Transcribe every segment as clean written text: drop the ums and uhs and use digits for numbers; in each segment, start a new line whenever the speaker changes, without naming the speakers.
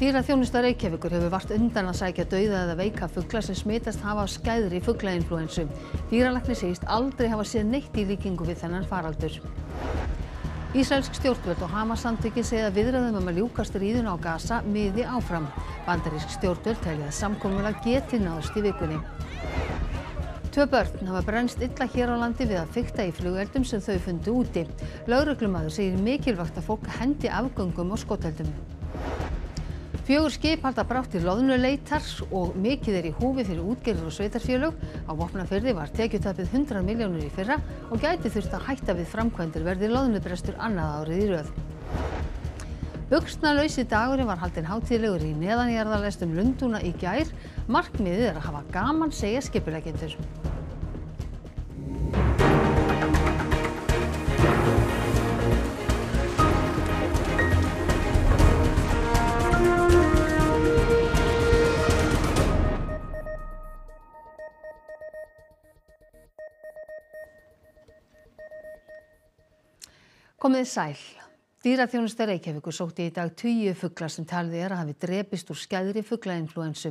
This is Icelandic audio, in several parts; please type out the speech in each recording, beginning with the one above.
Dýraþjónusta Reykjavíkur hefur vart undan að sækja dauða eða veika fugla sem smitast hafa af skæðri fuglainflúensu. Dýralæknir segist aldrei hafa séð neitt í líkingu við þennan faraldur. Ísraelsk stjórnvöld og Hamas-samtökin segja að viðræðum að ljúka stríðinu á Gaza miði áfram. Bandarísk stjórnvöld telja að samkomulag geti náðst í vikunni. 2 börn hafa brennst illa hér á landi við að fikta í flugeldum sem þau fundu úti. Lögreglumaður segir mikilvægt að fólk hendi afgöngum og skoteldum. 4 skip halda brátt til loðnuleitar og mikið í húfi fyrir útgerðir og sveitarfélög. Á Vopnafirði var tekjutapið 100 milljónir í fyrra og gæti þurft að hætta við framkvæmdir verði loðnubrestur annað árið í röð. Buxnalausi dagurinn var haldinn hátíðlegur í neðanjarðarlestum Lundúna í gær. Markmiðið að hafa gaman, segja skipuleggjendur. Komið sæl. Dýraþjónusta Reykjavíkur sótti í dag tugi fugla sem talið að hafi drepist úr skæðri fuglainflúensu.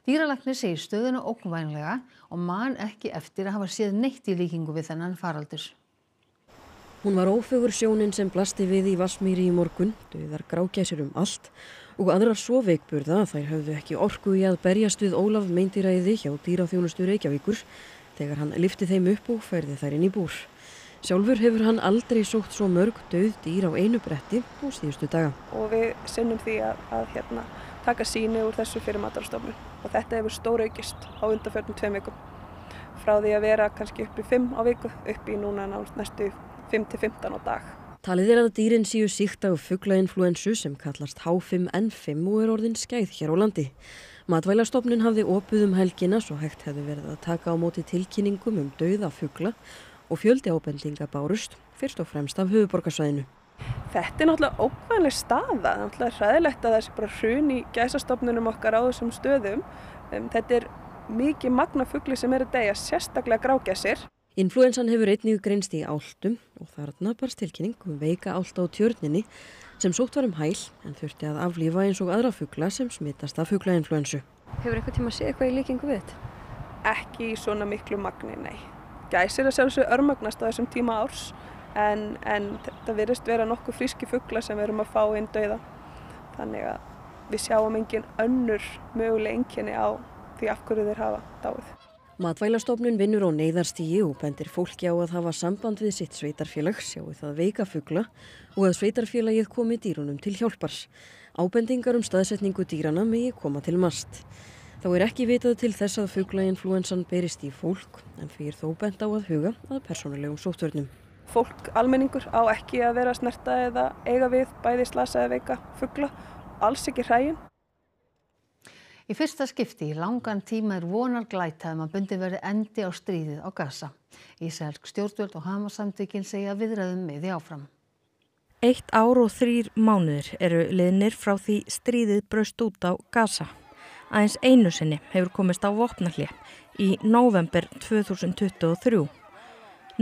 Dýralæknir segir stöðuna ógnvænlega og man ekki eftir að hafa séð neitt í líkingu við þennan faraldur.
Hún var ófögur sjónin sem blasti við í Vatnsmýri í morgun, dauðar grágæsir allt og aðrar svo veikburða að þær höfðu ekki orku í að berjast við Ólaf meindýraeiði hjá Dýraþjónustu Reykjavíkur þegar hann lyfti þeim upp og færði þær inn í búr. Sjálfur hefur hann aldrei sótt svo mörg dauð dýr á einu bretti á síðustu daga.
Og við sinnum því að taka sýni úr þessu fyrir Matvælastofnun og þetta hefur stóraukist á undanförnum 2 vikum. Frá því að vera kannski upp í 5 á viku, upp í núna næstu 5 til 15 á dag.
Talið að dýrin séu sýkt af fuglainflúensu sem kallast H5N5 og orðin skæð hér á landi. Matvælastofnun hafði opið helgina svo hægt hefði verið að taka á móti tilkynningum dauða fugla og fjöldi ábendinga bárust, fyrst og fremst af höfuðborgarsvæðinu.
Þetta náttúrulega ógnvænleg staða, náttúrulega hræðilegt að það sé bara hrun í gæsastofnunum okkar á þessum stöðum. Þetta mikið magna fugli sem að deyja, sérstaklega grágæsir.
Inflúensan hefur einnig greinst í álftum og þarna barst tilkynning veika álfta á Tjörninni sem sótt var hæl en þurfti að aflífa eins og aðra fugla sem smitast af fuglainflúensu.
Hefur einhvern tíma séð eitthvað í líkingu við þetta?
Ekki í svona miklu magni, nei. Gæsir að sjálfsögðu örmagnast á þessum tíma árs en þetta virðist vera nokkuð fríski fugla sem við erum að fá inn dauða. Þannig að við sjáum engin önnur möguleg einkenni á því af hverju þeir hafa dáið.
Matvælastofnun vinnur á neyðarstigi og bendir fólki á að hafa samband við sitt sveitarfélag, sjáu það veika fugla og að sveitarfélagið komi dýrunum til hjálpars. Ábendingar staðsetningu dýrana megi koma til MAST. Þá ekki vitað til þess að fuglainflúensan berist í fólk, en því þó bent á að huga að persónulegum sóttvörnum.
Fólk, almenningur, á ekki að vera að snerta eða eiga við bæði slasa eða veika fugla, alls ekki hræin.
Í fyrsta skipti í langan tíma vonarglæta að bundinn verði endi á stríðið á Gaza. Ísraelsk stjórnvöld og Hamas-samtökin segja viðræðum miði áfram.
1 ár og 3 mánuðir eru liðnir frá því stríðið braust út á Gaza. Aðeins einu sinni hefur komist á vopnahlé í nóvember 2023.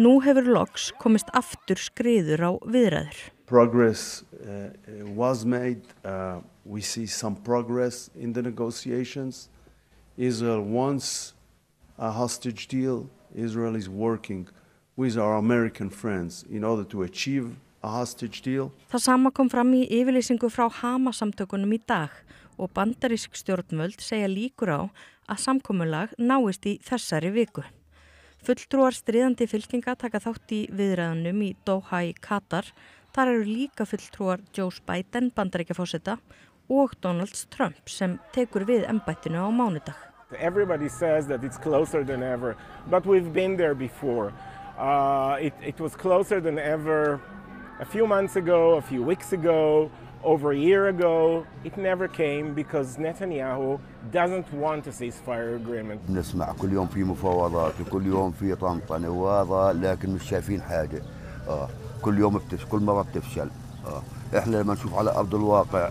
Nú hefur loks komist aftur skriður á viðræður.
Progress was made. We see some progress in the negotiations. Israel wants a hostage deal. Israel is working with our American friends in order to achieve a hostage deal.
Það sama kom fram í yfirlýsingu frá Hamas-samtökunum í dag og bandarísk stjórnvöld segja líkur á að samkomulag náist í þessari viku. Fulltrúar stríðandi fylkinga taka þátt í viðræðunum í Doha í Katar. Þar eru líka fulltrúar Joe Biden Bandaríkjaforseta og Donald Trump sem tekur við embættinu á mánudag.
Everybody says that it's closer than ever, but we've been there before. It was closer than ever a few months ago, a few weeks ago. Over a year ago, it never came because Netanyahu doesn't want a ceasefire agreement.
نسمع كل يوم في مفاوضات وكل يوم في طنطنة وهذا لكن مش شايفين حاجة. كل يوم كل مرة بتفشل. إحنا لما نشوف على أرض الواقع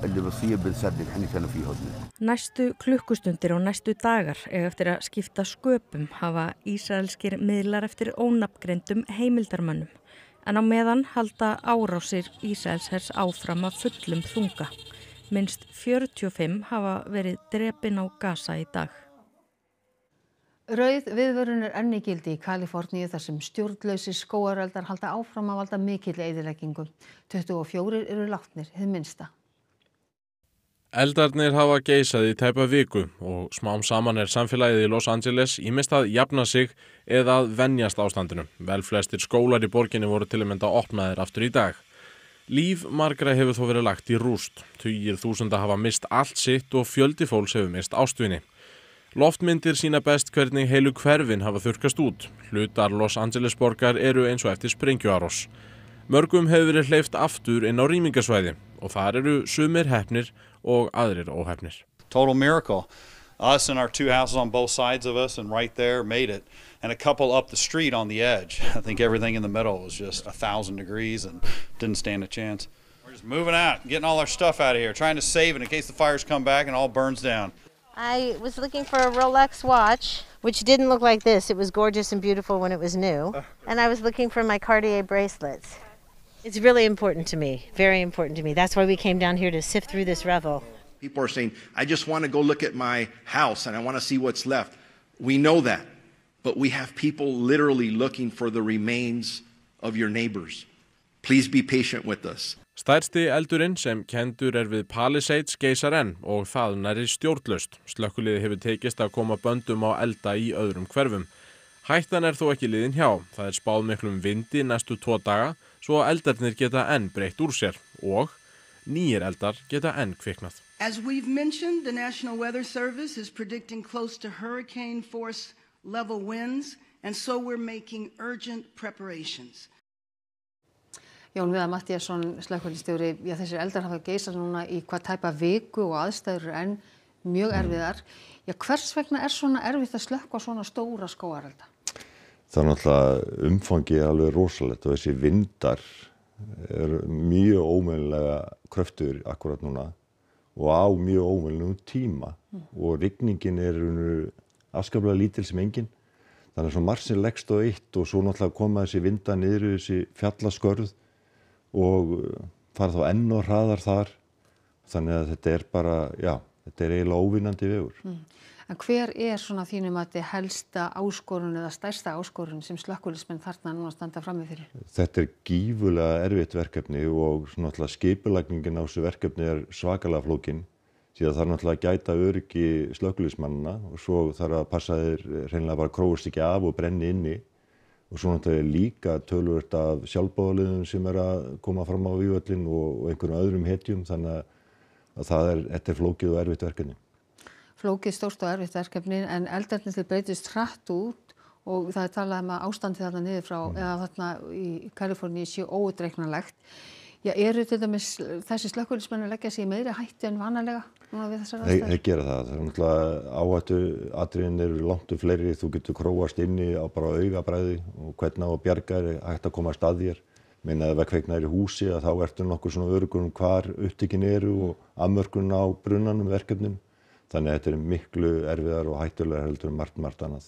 اللي بصير بنصدق إحنا كنا في هدنة.
Næstu klukkustundir og næstu dagar eftir að skipta sköpum hafa ísraelskir miðlar eftir ónafngreindum heimildarmönnum. En á meðan halda árásir Ísraelshers áfram af fullum þunga. Minnst 45 hafa verið drepin á Gaza í dag.
Rauð viðvörun enn í gildi í Kaliforníu þar sem stjórnlausir skógareldar halda áfram að valda mikilli eyðileggingu. 24 eru látnir, hið minnsta.
Eldarnir hafa geisað í tæpa viku og smám saman samfélagið í Los Angeles ýmist að jafna sig eða að venjast ástandinu. Velflestir skólar í borginni voru til að mynda opnaðir aftur í dag. Líf margra hefur þó verið lagt í rúst. Tugir þúsunda hafa mist allt sitt og fjöldi fólks hefur mist ástvini. Loftmyndir sýna best hvernig heilu hverfin hafa þurrkast út. Hlutar Los Angeles borgar eru eins og eftir sprengjuárás. Mörgum hefur verið hleypt aftur inn á rýmingasvæði og þar eru sumir heppnir og aðrir óheppnir.
Total miracle. Us and our two houses on both sides of us and right there made it. And a couple up the street on the edge. I think everything in the middle was just 1,000 degrees and didn't stand a chance. We're just moving out, getting all our stuff out of here, trying to save it in case the fires come back and all burns down.
I was looking for a Rolex watch, which didn't look like this. It was gorgeous and beautiful when it was new. And I was looking for my Cartier bracelets. It's really important to me, very important to me. That's why we came down here to sift through this revel.
People are saying, I just want to go look at my house and I want to see what's left. We know that, but we have people literally looking for the remains of your neighbors. Please be patient with us.
Stærsti eldurinn sem kendur við Palisades geisar enn og það nærri stjórnlaust. Slökkviliðið hefur tekist að koma böndum á elda í öðrum hverfum. Hættan þó ekki liðin hjá. Það spáð miklum vindi næstu 2 daga svo eldarnir geta enn breytt úr sér og nýir eldar geta enn kviknað.
As we've mentioned, the National Weather Service is predicting close to hurricane force level winds, and so we're making urgent preparations.
Jón Viðar Matthíasson, slökkviliðsstjóri, þessir eldar hafa geisað núna í tæpa viku og aðstæður enn mjög erfiðar. Hvers vegna svona erfitt að slökkva svona stóra skógarelda?
Það náttúrulega umfangið alveg rosalegt og þessi vindar mjög óvenjulega kröftugur akkurat núna og á mjög óvenjulegum tíma og rigningin afskaplega lítil sem engin. Þannig að svo marsinn leggst á eitt og svo náttúrulega koma þessi vindar niður í þessi fjallaskörð og fara þá enn og hraðar þar. Þannig að þetta bara, þetta eiginlega óvinnandi vegur.
En hver svona þínum að þið helsta áskorun eða stærsta áskorun sem slökkviliðsmenn þarna núna standa frammi fyrir?
Þetta gífurlega erfitt verkefni og náttúrulega skipulagningin á þessu verkefni svakalega flókin. Því að það náttúrulega að gæta öryggi slökkviliðsmannanna og svo þarf að passa þeir hreinlega bara krófast ekki af og brenni inni. Og svo náttúrulega líka töluvert af sjálfboðaliðum sem að koma fram á vígvöllinn og einhverjum öðrum hetjum. Þannig að þetta flókið og erfitt verkefni.
Flókið, stórt og erfitt verkefni, en eldarnir breytist hratt út og það talað að ástandið þarna niður frá eða þarna í Kaliforníu sé óútreiknanlegt. Eru til dæmis þessi slökkviliðsmenn að leggja sig í meiri hættu en vanalega núna við þessar aðstæður?
Þeir gera það. Það náttúrulega áhættuatriðin eru langt fleiri. Þú getur króast inni á bara augabræði og hvernig á að bjarga hægt að koma að stað þér. Meina að vegkveiknar í húsi að þá ertu nokkuð svona öruggur hvar upptökin eru og afmörkun á brunnanum verkefnum. Þannig að þetta miklu erfiðar og hættulegar heldur margt annað.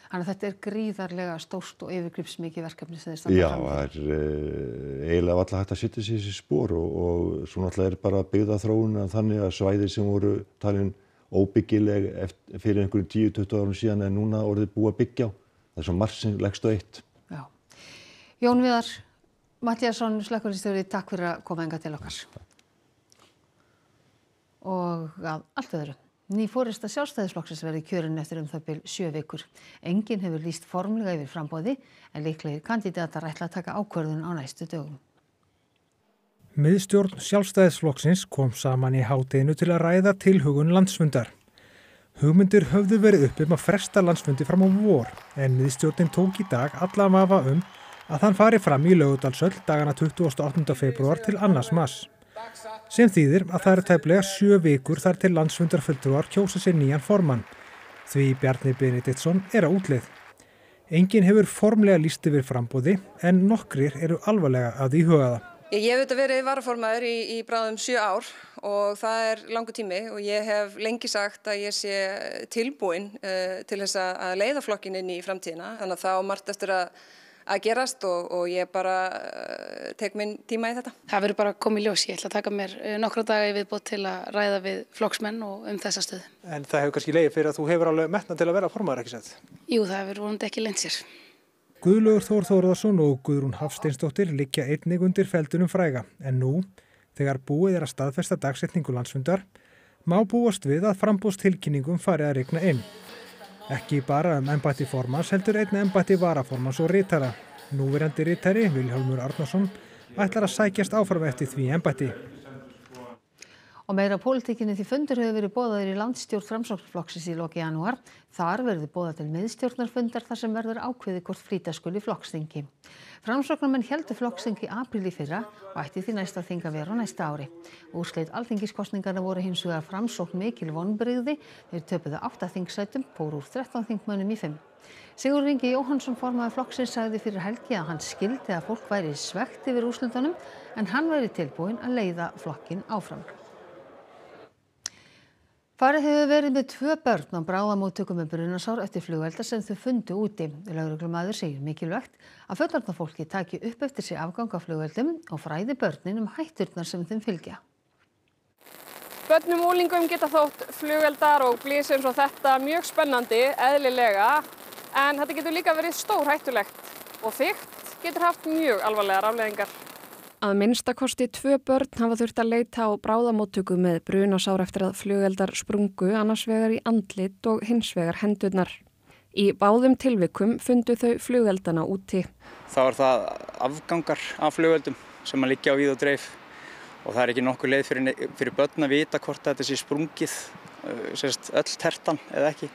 Þannig að þetta gríðarlega stórt og yfirgripsmikið verkefni sem þeir standa fram með.
Já, það eiginlega alltaf hægt að setja sig í þessi spor og svo náttúrulega bara byggðaþróun þannig að svæði sem voru talin óbyggileg fyrir einhverjum 10-20 árum síðan en núna orðið búið að byggja á. Það svo margt sem leggst á eitt.
Já. Jón Viðar Matthíasson, slökkviliðsstjóri, takk fyrir að koma hingað til okkar. Og að allt öðru. Ný forysta Sjálfstæðisflokksins verði kjörin eftir það bil 7 vikur. Enginn hefur lýst formlega yfir framboði en líklegir kandidatar ætla að taka ákvörðun á næstu dögum.
Miðstjórn Sjálfstæðisflokksins kom saman í hádeginu til að ræða tilhögun landsfundar. Hugmyndir höfðu verið uppi að fresta landsfundi fram á vor en miðstjórnin tók í dag alla vafa að hann fari fram í Laugardalshöll dagana 28. febrúar til 2. mars. Sem þýðir að það tæplega 7 vikur þar til landsfundarfulltrúar kjósa sér nýjan formann. Því Bjarni Benediktsson á útleið. Enginn hefur formlega lýst yfir framboði en nokkrir eru alvarlega að íhuga það.
Ég hef verið varaformaður í bráðum 7 ár og það langur tími og ég hef lengi sagt að ég sé tilbúin til þess að leiða flokkinn inn í framtíðina. Þannig að það á margt eftir að að gerast og ég bara tek minn tíma í þetta.
Það verður bara að koma í ljós. Ég ætla að taka mér nokkra daga í viðbót til að ræða við flokksmenn og þessa stöðu.
En það hefur kannski legið fyrir að þú hefur alveg metnað til að vera formaður, ekki satt?
Jú, það hefur vonandi ekki leynt sér.
Guðlaugur Þór Þórðarson og Guðrún Hafsteinsdóttir liggja einnig undir feldunum fræga, en nú, þegar búið að staðfesta dagsetningu landsfundar, má búast við að framboðstilkynningum fari að rigna inn. Ekki bara embætti formanns heldur einnig embætti varaformanns og ritara. Núverandi ritari, Vilhjálmur Arnarsson, ætlar að sækjast áfram eftir því embætti.
Og meira pólitíkinni því fundur hefur verið boðaður í landsstjórn Framsóknarflokksins í lok janúar. Þar verður boðað til miðstjórnarfundar þar sem verður ákveðið hvort flýta skuli flokksþingi. Framsóknarmenn héldu flokksþing í apríl í fyrra og ætti því næsta þing að vera á næsta ári. Úrslit alþingiskosningarna voru hins vegar Framsókn mikil vonbrigði. Þeir töpuðu 8 þingsætum, fóru úr 13 þingmönnum í 5. Sigurður Ingi Jóhannsson formaður flokksins sagði fyrir helgi að hann skildi að fólk væri svekkt yfir úrslitunum en hann væri tilbúinn að leiða flokkinn áfram. Farið hefur verið með 2 börn á bráðamóttöku með brunasár eftir flugelda sem þau fundu úti. Lögreglumaður segir mikilvægt að fullorðna fólki taki upp eftir sig afgang af flugeldum og fræði börnin hætturnar sem þeim fylgja.
Börnum og unglingum geta þótt flugeldar og blys eins og þetta mjög spennandi, eðlilega, en þetta getur líka verið stórhættulegt og fikt getur haft mjög alvarlegar afleiðingar.
Að minnstakosti 2 börn hafa þurft að leita á bráðamóttöku með brunasár eftir að flugeldar sprungu annars vegar í andlit og hins vegar hendurnar. Í báðum tilvikum fundu þau flugeldana úti.
Þá er það afgangar af flugeldum sem að liggja á víð og dreif og það er ekki nokkur leið fyrir börn að vita hvort þetta sé sprungið, öll tertan eða ekki.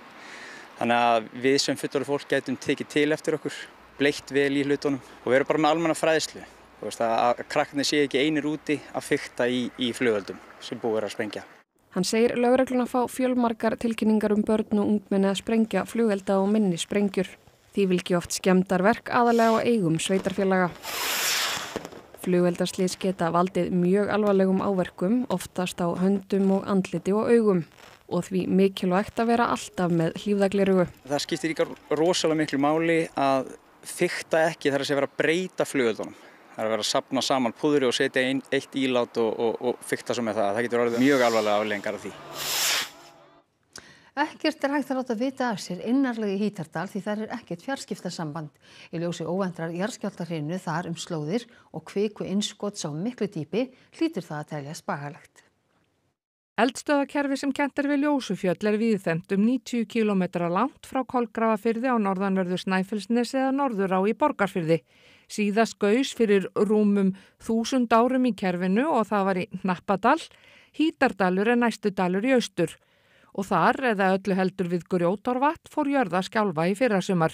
Þannig að við sem fullorðið fólk gætum tekið til eftir okkur, bleikt vel í hlutunum og við erum bara með almenna fræðslu. Að krakkarnir sé ekki einir úti að fikta í flugeldum sem búið er að sprengja.
Hann segir lögregluna fá fjölmargar tilkynningar börn og ungmenni að sprengja flugelda og minni sprengjur. Því fylgi oft skemmdarverk aðalega á eigum sveitarfélaga. Flugeldaslys geta valdið mjög alvarlegum áverkum, oftast á höndum og andliti og augum. Og því mikilvægt að vera alltaf með hlífðagleraugu.
Það skiptir líka rosalega miklu máli að fikta ekki þar að sé vera að breyta flugeldunum. Það er að vera að safna saman púðri og setja eitt ílát og fikta svo með það. Það getur orðið mjög alvarlega afleiðingar af því.
Ekkert er hægt að láta vita af sér innarlega í Hítardal því þar er ekkert fjarskiptasamband. Í ljósi óvæntrar jarðskjálftahrinu þar slóðir og kviku innskots á miklu dýpi hlýtur það að teljast bagalegt.
Eldstöðvakerfi sem kennt er við Ljósufjöll víðfeðmt 90 km langt frá Kolgrafafirði á norðanverðu Snæfellsnesi eða norður á í Borgarfirði. Síðast gaus fyrir rúmum 1000 árum í kerfinu og það var í Hnappadal. Hítardalur er næstu dalur í austur. Og þar, eða öllu heldur við Grjótárvatn, fór jörð að skjálfa í fyrrasumar.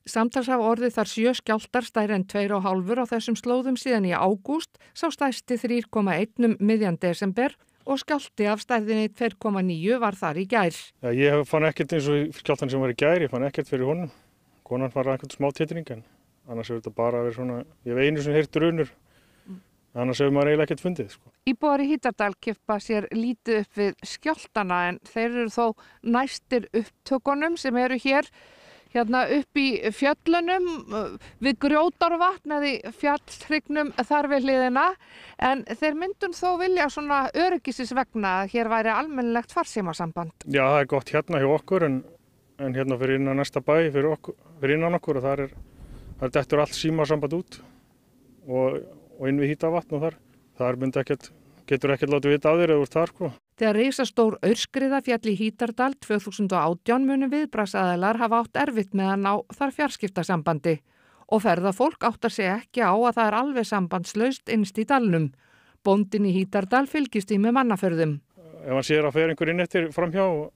Samtals hafa orðið þar 7 skjálftar stærri en 2,5 á þessum slóðum síðan í ágúst, sá stærsti 3,1 miðjan desember og skjálfti af stærðinni 2,9 var þar í gær.
Ja, ég fann ekkert eins og skjálftan sem var í gær, ég fann ekkert fyrir honum. Konan var ekkert smá titring en annars hefur þetta bara verið svona, ég hef einu sem heyrt drunur, annars hefur maður eiginlega ekkert fundið.
Íbúar í Hítardal kippa sér lítið upp við skjálftana en þeir eru þó næstir upptökunum sem eru hér hérna upp í fjöllunum við Grjótárvatn eða í fjallhrygnum þar við hliðina en þeir myndun þó vilja svona öryggisins vegna að hér væri almennilegt farsímasamband.
Já, það er gott hérna hjá okkur en hérna fyrir innan næsta bæ, fyrir innan okkur og þar dettur allt símasamband út og inn við Hítarvatn og þar getur ekkert látið vita af þér eða úr þar.
Þegar risastór aurskriða féll í Hítardal 2018 munu viðbragðsaðilar hafa átt erfitt með að ná þar fjarskiptasambandi og ferðafólk áttar sig ekki á að það er alveg sambandslaust innst í dalnum. Bóndinn í Hítardal fylgist í með Mannafjörðum.
Ef hann sér að fer einhver inn eftir framhjá og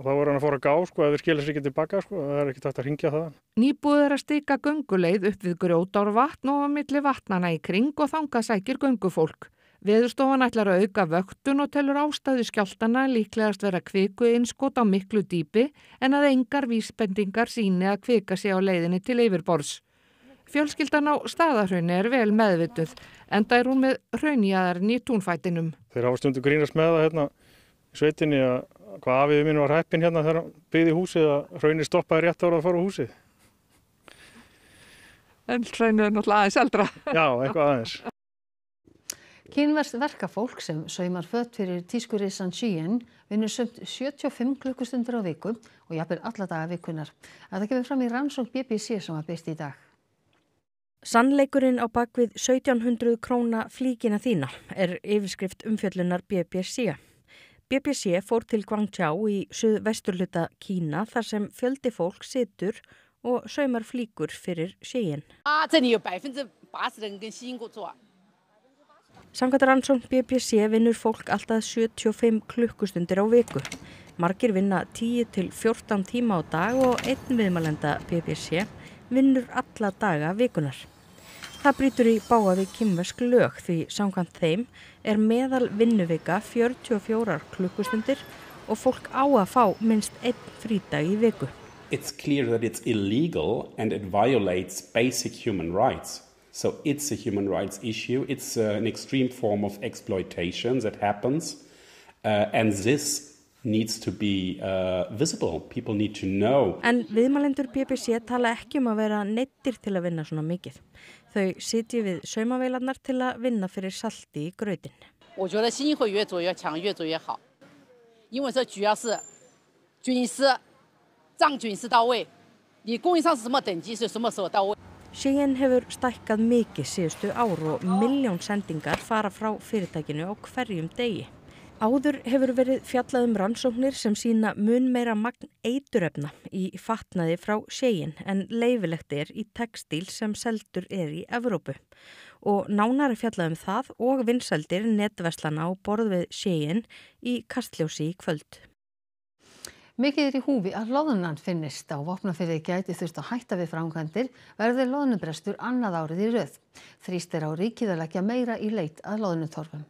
þá voru hann að fóra að gá, ef þeir skilja sér ekki tilbaka, það er ekki hægt að hringja það.
Nýbúið er að stika gönguleið upp við Grjótárvatn og á milli vatnana í kring og þangað sækir göngufólk. Veðurstofan ætlar að auka vöktun og telur ástæðu skjálftana líklegast vera kviku innskot á miklu dýpi en að engar vísbendingar sýni að kvika sé á leiðinni til yfirborðs. Fjölskyldan á Staðarhrauni er vel meðvituð enda er hún með hraunjaðarinn í túnfætinum.
Þeir hafa stundum grínast með það hérna í sveitinni að hvað afiði minn var heppinn hérna þegar hann byggði húsið að hraunið stoppaði rétt ára að fara á húsið.
En hraunið náttúrulega aðeins eldra.
Já, eitthvað aðeins.
Kínverskt verkafólk sem saumar föt fyrir tískurisann Shein vinnur sumt 75 klukkustundir á viku og jafnvel alla daga vikunnar. Þetta kemur fram í rannsókn BBC sem var birt í dag.
Sannleikurinn á bakvið 1700 króna flíkina þína yfirskrift umfjöllunar BBC. BBC fór til Guangzhou í suðvesturhluta Kína þar sem fjöldi fólk situr og saumar flíkur fyrir Shein. Samkvæmt rannsókn BBC vinnur fólk alltaf 75 klukkustundir á viku. Margir vinna 10 til 14 tíma á dag og einn viðmælenda BBC vinnur alla daga vikunar. Það brýtur í bága við kínversk lög því samkvæmt þeim meðal vinnuvika 44 klukkustundir og fólk á að fá minnst einn frídag í viku.
It's clear that it's illegal and it violates basic human rights. So it's a human rights issue. It's an extreme form of exploitation that happens. And this needs to be visible. People need to know.
En viðmælendur BBC tala ekki að vera neyddir til að vinna svona mikið. Þau sitja við saumavélarnar til að vinna fyrir salti í grautinn.
我觉得心会越做越强，越做越好。因为这主要是军师让军师到位，你供应商是什么等级是什么时候到位。
Shein hefur stækkað mikið síðustu ár og milljón sendingar fara frá fyrirtækinu á hverjum degi. Áður hefur verið fjallað rannsóknir sem sýna mun meira magn eiturefna í fatnaði frá Shein en leyfilegt í textíl sem seldur í Evrópu. Og nánari fjallað það og vinsældir netverslana á borð við Shein í Kastljósi í kvöld.
Mikið í húfi að loðnan finnist á Vopnafirði gæti þurft að hætta við framkvæmdir verði loðnubrestur annað árið í röð. Þrýst á ríkið að leggja meira í leit að loðnutorfum.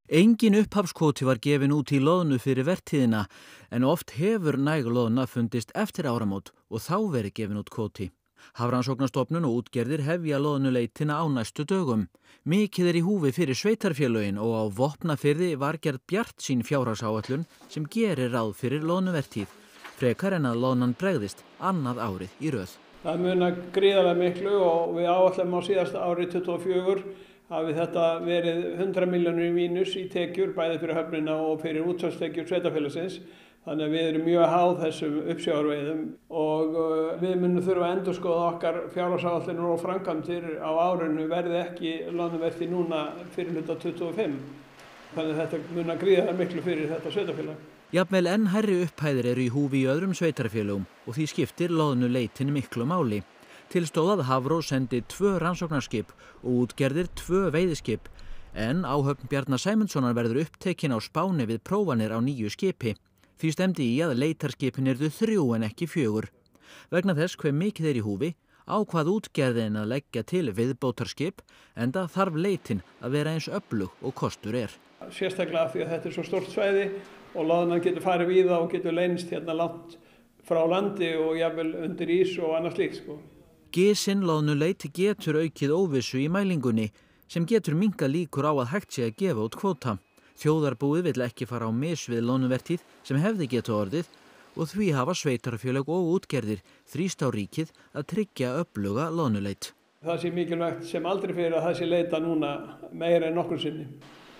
Engin upphafskvóti var gefin út í loðnu fyrir vertíðina en oft hefur næg loðna fundist eftir áramót og þá verið gefin út kvóti. Hafrannsóknastofnun og útgerðir hefja loðnuleitina á næstu dögum. Mikið í húfi fyrir sveitarfélögin og á Vopnafirði var gerð bjartsýn fjárhagsáætlun sem gerir ráð fyrir loðnuvertíð. Frekar en að loðnan bregðist annað árið í röð.
Það munar gríðarlega miklu og við áætlum á síðasta árið 24 hafi þetta verið 100 milljónir í mínus í tekjur bæði fyrir höfnina og fyrir útsvarstekjur sveitarfélagsins. Þannig að við erum mjög háð þessum uppsjávarveiðum og við munum þurfa að endurskoða okkar fjárhagsáætlanir og framkvæmdir á árinu verði ekki loðnuvertíð núna fyrir hluta 25. Þannig að þetta munar gríðarlega miklu fyrir þetta sveitarfélag.
Jafnvel enn hærri upphæðir eru í húfi í öðrum sveitarfélögum og því skiptir loðnuleitin miklu máli. Til stóð að Hafró sendi 2 rannsóknarskip og útgerðir 2 veiðiskip en áhöfn Bjarna Sæmundssonar verður upptekin á Spáni við prófanir á nýju skipi. Því stemdi í að leitarskipin yrðu 3 en ekki 4. Vegna þess hve mikið í húfi ákvað útgerðin að leggja til viðbótarskip enda þarf leitin að vera eins öflug og kostur er.
Sérstaklega því að þetta svo stórt svæði og loðnan getur farið víða og getur leynst hérna langt frá landi og jafnvel undir ís og annað slíkt sko.
Gisinn loðnuleit getur aukið óvissu í mælingunni sem getur minnkað líkur á að hægt sé að gefa út kvóta. Þjóðarbúið vill ekki fara á mis við loðnuvertíð sem hefði getað orðið og því hafa sveitarfélög og útgerðir þrýst á ríkið að tryggja öfluga loðnuleit.
Það sé mikilvægt sem aldrei fyrir að það sé leita núna meira en nokkur sinni.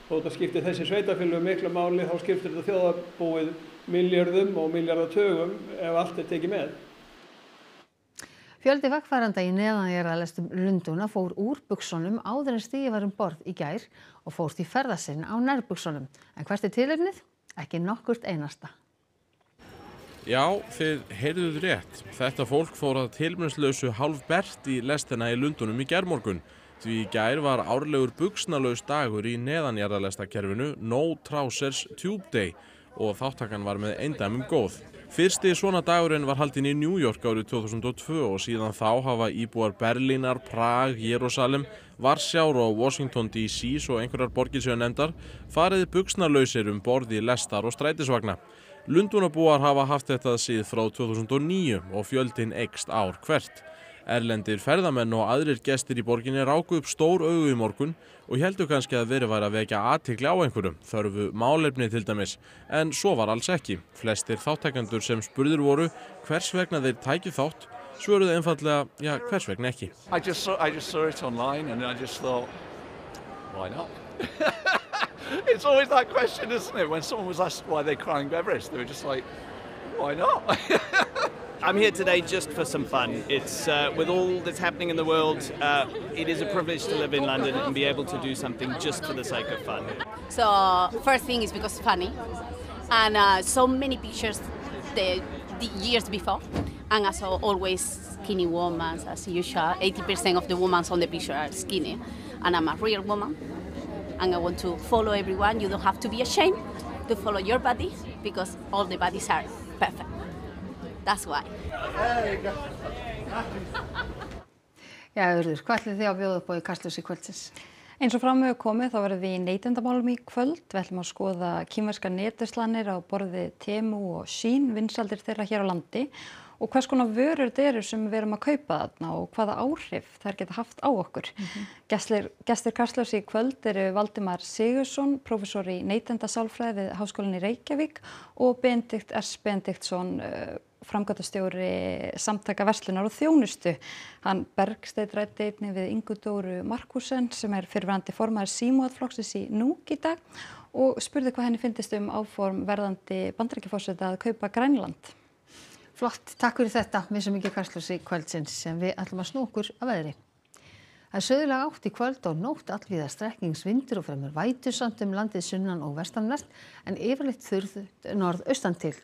Þó þetta skiptir þessi sveitarfélög miklu máli þá skiptir þetta þjóðarbúið milljörðum og milljarðatugum ef allt tekið með.
Fjöldi vegfarenda í neðanjarðarlestum Lundúna fór úr buxunum áður en stigið var borð í gær og fór því ferða sinn á nærbuxunum. En hvert tilefnið? Ekki nokkurt einasta.
Já, þið heyrðuð rétt. Þetta fólk fór að tilmennslausu hálfbert í lestina í Lundúnum í gærmorgun. Því í gær var árlegur buxnalaus dagur í neðanjarðarlestakerfinu No Trousers Tube Day og þáttakan var með eindæmum góð. Fyrsti svona dagurinn var haldinn í New York árið 2002 og síðan þá hafa íbúar Berlínar, Prag, Jerúsalem, Varsjár og Washington DC og einhverjar borgir séu nefndar farið buxnalausir borð í lestar og strætisvagna. Lundúnabúar hafa haft þetta síð frá 2009 og fjöldinn eykst ár hvert. Erlendir ferðamenn og aðrir gestir í borginni ráku upp stór augu í morgun og heldur kannski að verið væri að vekja athygli á einhverjum, þörfu málefni til dæmis, en svo var alls ekki. Flestir þáttakendur sem spurðir voru hvers vegna þeir tækju þátt svöruðu einfaldlega, já, hvers vegna ekki.
I just saw it online and I just thought, why not? It's always that question, isn't it? When someone was asked why they climbed Everest, they were just like, why not?
I'm here today just for some fun. It's with all that's happening in the world, it is a privilege to live in London and be able to do something just for the sake of fun.
So first thing is because it's funny, and so many pictures the years before, and also always skinny women as usual. 80% of the women on the picture are skinny, and I'm a real woman, and I want to follow everyone. You don't have to be ashamed to follow your body because all the bodies are perfect. That's why.
Já, Urður, hvað ætlið þið að bjóða upp á í Kastljósi kvöldsins?
Eins og fram hefur komið þá verðum við í neytendamálum í kvöld. Við ætlum að skoða kínverskar netverslanir á borði Temu og Shein, vinsældir þeirra hér á landi og hvers konar vörur þetta eru sem við erum að kaupa þarna og hvaða áhrif þær geta haft á okkur. Gestir Kastljósi í kvöld eru Valdimar Sigurðsson, prófessor í neytendasálfræði við Háskólann í Reykjavík og Benedikt S. Benediktsson, framkvæmdastjóri Samtaka verslunar og þjónustu. Hann Bergsteinn ræddi einnig við Ingu Dóru Markusen sem er fyrrverandi formaður Símóðflokksins í Núk í dag og spurði hvað henni fyndist áform verðandi Bandaríkjaforseta að kaupa Grænland.
Flott, takk fyrir þetta. Við sem ekki Kastljósi kvöldsins sem við ætlum að snúa okkur að veðri. Það er söðulega átt í kvöld og nótt allvíða strekkingsvindur og fremur vætusamt landið sunnan og vestanvert en yfirleitt þurrð norðaustan til.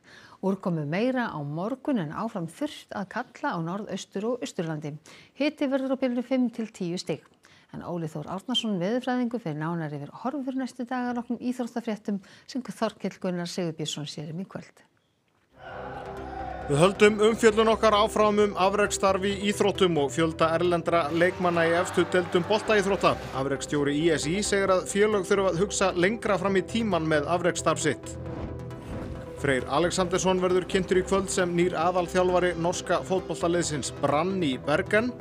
Úrkomu meira á morgun en áfram þurrt að kalla á norðaustur og austurlandi. Hiti verður á bilinu 5 til 10 stig. En Óli Þór Árnason veðurfræðingur fer nánar yfir horfur næstu daga loknum íþróttafréttum sem Þorkell Gunnar Sigurbjörnsson sér í kvöld.
Við höldum umfjöllun okkar áfram afreksstarf í íþróttum og fjölda erlendra leikmanna í efstu deildum boltaíþrótta. Afreksstjóri ISÍ segir að félög þurfa að hugsa lengra fram í tímann með afreksstarf sitt. Freyr Alexandersson verður kynntur í kvöld sem nýr aðalþjálfari norska fótboltaliðsins Brann í Bergen.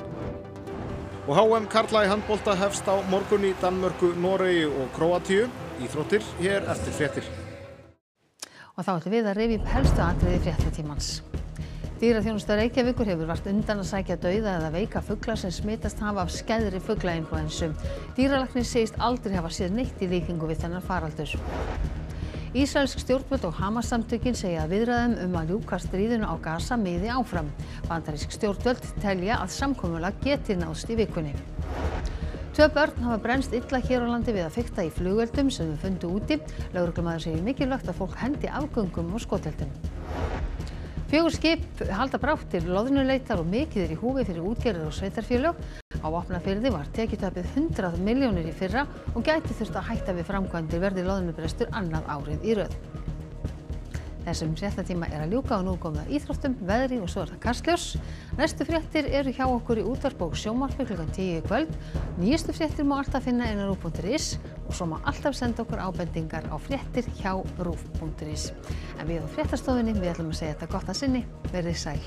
Og HM karla í handbolta hefst á morgun í Danmörku, Noregi og Króatíu. Íþróttir hér eftir fréttir.
Og þá ætlum við að rifja upp helstu atriði fréttatímans. Dýraþjónusta Reykjavíkur hefur vart undan að sækja dauða eða veika fugla sem smitast hafa af skæðri fuglainflúensu. Dýralæknir segist aldrei hafa séð neitt í líkingu við þennan faraldur. Ísraelsk stjórnvöld og Hamas-samtökin segja að viðræðum að ljúka stríðinu á Gaza miði áfram. Bandarísk stjórnvöld telja að samkomulag geti náðst í vikunni. 2 börn hafa brennst illa hér á landi við að fikta í flugeldum sem þau fundu úti. Lögreglumaður segir mikilvægt að fólk hendi afgöngum og skoteldum. 4 skip halda brátt til loðnuleitar og mikið í húfi fyrir útgerðir og sveitarfélög. Á Vopnafirði var tekjutapið 100 milljónir í fyrra og gæti þurft að hætta við framkvæmdir verði loðnubrestur annað árið í röð. Þessum fréttatíma er að ljúka og nú komið að íþróttum, veðri og svo það Kastljós. Næstu fréttir eru hjá okkur í útvarp og sjónvarpi klukkan 10 í kvöld. Nýjustu fréttir má alltaf finna inn á RÚV.is og svo má alltaf senda okkur ábendingar á fréttir hjá RÚV.is. En við á fréttastofunni, við ætlum að segja þetta gott að sinni, verið sæl.